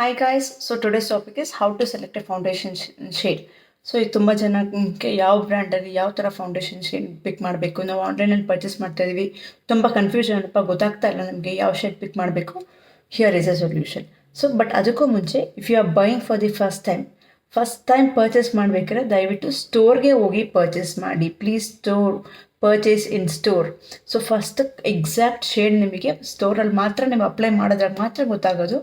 Hi guys, so today's topic is how to select a foundation shade. So ಇದು ತುಂಬ ಜನಕ್ಕೆ ಯಾವ ಬ್ರ್ಯಾಂಡಲ್ಲಿ ಯಾವ ಥರ ಫೌಂಡೇಶನ್ ಶೇಡ್ ಪಿಕ್ ಮಾಡಬೇಕು, ನಾವು ಆನ್ಲೈನಲ್ಲಿ ಪರ್ಚೇಸ್ ಮಾಡ್ತಾ ಇದೀವಿ, ತುಂಬ ಕನ್ಫ್ಯೂಷನ್ ಅಪ್ಪ, ಗೊತ್ತಾಗ್ತಾ ಇಲ್ಲ ನಮಗೆ ಯಾವ ಶೇಡ್ ಪಿಕ್ ಮಾಡಬೇಕು. Here is a solution. So but ಅದಕ್ಕೂ ಮುಂಚೆ, if you are buying for the first time purchase ಮಾಡಬೇಕಾದ್ರೆ ದಯವಿಟ್ಟು ಸ್ಟೋರ್ಗೆ ಹೋಗಿ ಪರ್ಚೇಸ್ ಮಾಡಿ. Please purchase in store. So first exact shade ನಿಮಗೆ ಸ್ಟೋರಲ್ಲಿ ಮಾತ್ರ ನೀವು ಅಪ್ಲೈ ಮಾಡಿದಾಗ ಮಾತ್ರ ಗೊತ್ತಾಗೋದು.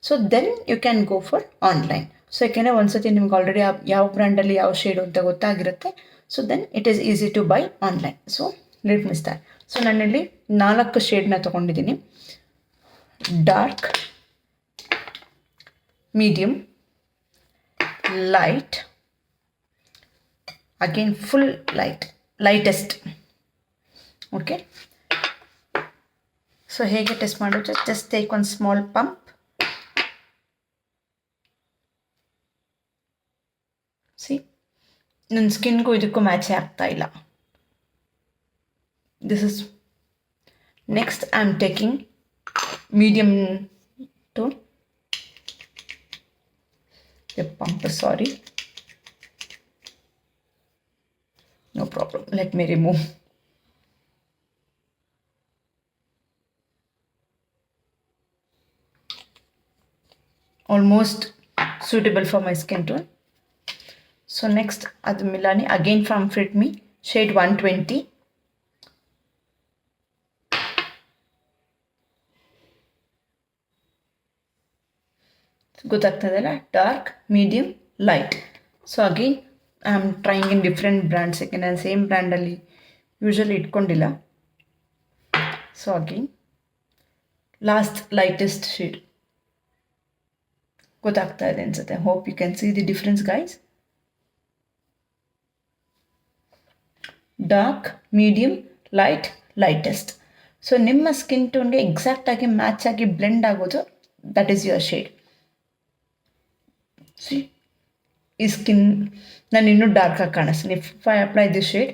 So then you can go for online. So ಯಾಕೆಂದರೆ ಒಂದ್ಸತಿ ನಿಮ್ಗೆ ಆಲ್ರೆಡಿ ಯಾವ ಬ್ರ್ಯಾಂಡಲ್ಲಿ ಯಾವ ಶೇಡು ಅಂತ ಗೊತ್ತಾಗಿರುತ್ತೆ. So then it is easy to buy online. So let me start. So ನಾನಿಲ್ಲಿ 4 ಶೇಡ್ನ ತೊಗೊಂಡಿದ್ದೀನಿ. Dark, medium, light, again full lightest. Okay, so ಹೇಗೆ ಟೆಸ್ಟ್ ಮಾಡೋದು? Just take one small pump. C, ನನ್ನ ಸ್ಕಿನ್ಗೂ ಇದಕ್ಕೂ ಮ್ಯಾಚೇ ಆಗ್ತಾ ಇಲ್ಲ. This is next I am taking medium tone. Pump, sorry, no problem, let me remove. Almost suitable for my skin tone. So next adu Milani, again from Fit Me, shade 120. ಗೊತ್ತಾಗ್ತದಲ್ಲ, dark, medium, light. So again I am trying in different brands. ಯಾಕೆ ನಾನು same ಬ್ರ್ಯಾಂಡಲ್ಲಿ usually ಇಟ್ಕೊಂಡಿಲ್ಲ. So again last lightest shade. ಗೊತ್ತಾಗ್ತಾ ಇದೆ ಅನ್ಸುತ್ತೆ. Hope you can see the difference guys. Dark, medium, lightest. So ನಿಮ್ಮ skin ಟೋನ್ಗೆ ಎಕ್ಸಾಕ್ಟಾಗಿ ಮ್ಯಾಚ್ ಆಗಿ ಬ್ಲೆಂಡ್ ಆಗೋದು, that is your shade. See, ಈ ಸ್ಕಿನ್ ನಾನು ಇನ್ನೂ ಡಾರ್ಕಾಗಿ ಕಾಣಿಸ್ತೀನಿ. If I apply this shade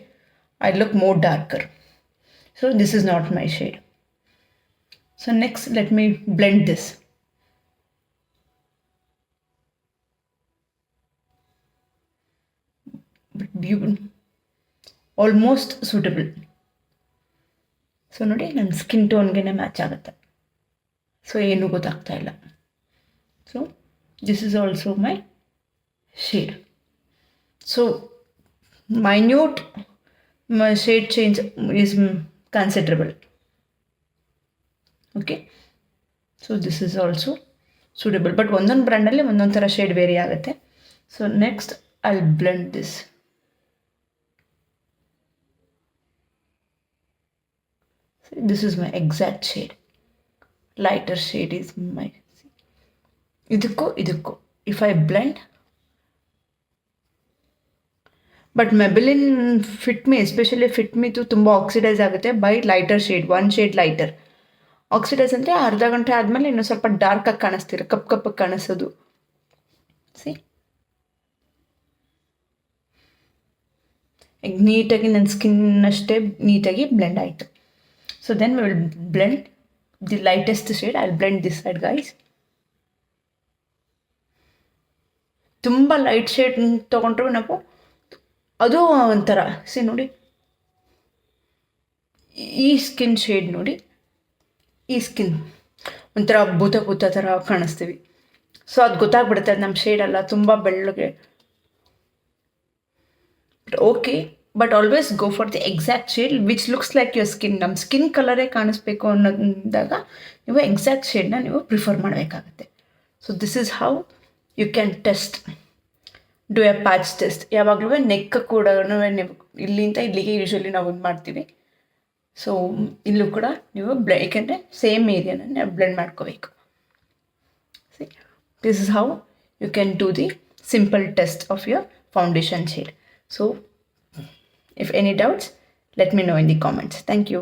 I look more darker. So this is not my shade. So next let me blend this. Almost suitable. So ನೋಡಿ, ನನ್ನ skin ಟೋನ್ಗೆ match ಆಗುತ್ತೆ. So ಏನೂ ಗೊತ್ತಾಗ್ತಾ ಇಲ್ಲ. So this is also my shade. So minute shade change is considerable. Okay, so this is also suitable, but ಒಂದೊಂದು ಬ್ರ್ಯಾಂಡಲ್ಲಿ ಒಂದೊಂದು ಥರ shade very ಆಗುತ್ತೆ. So next I'll blend this. This is my exact shade. Lighter shade is my, ಇದಕ್ಕೂ if I blend. But Maybelline Fit Me, especially ಫಿಟ್ಮಿದು ತುಂಬ oxidise ಆಗುತ್ತೆ by lighter shade, 1 shade lighter. Oxidise ಅಂದರೆ ಅರ್ಧ ಗಂಟೆ ಆದಮೇಲೆ ಇನ್ನೂ ಸ್ವಲ್ಪ ಡಾರ್ಕಾಗಿ ಕಾಣಿಸ್ತೀರ, ಕಪ್ಪಾಗಿ ಕಾಣಿಸೋದು. ಸಿ, ನೀಟಾಗಿ ನನ್ನ ಸ್ಕಿನ್ ಅಷ್ಟೇ ನೀಟಾಗಿ ಬ್ಲೆಂಡ್ ಆಯಿತು. So then we will blend the lightest shade. I will blend this side guys. ತುಂಬ ಲೈಟ್ ಶೇಡ್ ತೊಗೊಂಡ್ರು ನಾವು ಅದು ಒಂಥರ, ಸಿ ನೋಡಿ, ಈ ಸ್ಕಿನ್ ಶೇಡ್ ನೋಡಿ, ಈ ಸ್ಕಿನ್ ಒಂಥರ ಭೂತ ಥರ ಕಾಣಿಸ್ತೀವಿ. ಸೊ ಅದು ಗೊತ್ತಾಗ್ಬಿಡುತ್ತೆ, ಅದು ನಮ್ಮ ಶೇಡ್ ಅಲ್ಲ, ತುಂಬ ಬೆಳ್ಳಗೆ. Okay, but always go for the exact shade which looks like your skin. ನಮ್ಮ ಸ್ಕಿನ್ ಕಲರೇ ಕಾಣಿಸ್ಬೇಕು ಅನ್ನೋದಾಗ ನೀವು ಎಕ್ಸಾಕ್ಟ್ ಶೇಡ್ನ ನೀವು ಪ್ರಿಫರ್ ಮಾಡಬೇಕಾಗತ್ತೆ. So this is how you can test, do a patch test. ಯಾವಾಗಲೂ ನೆಕ್ ಕೂಡ ನೀವು ಇಲ್ಲಿಂದ ಇಲ್ಲಿಗೆ ಯೂಶ್ವಲಿ ನಾವು ಇದು ಮಾಡ್ತೀವಿ. ಸೊ ಇಲ್ಲೂ ಕೂಡ ನೀವು ಏಕೆಂದರೆ ಸೇಮ್ ಏರಿಯಾನ ನೀವು ಬ್ಲೆಂಡ್ ಮಾಡ್ಕೋಬೇಕು. See, this is how you can do the simple test of your foundation shade. So if any doubts, let me know in the comments. Thank you.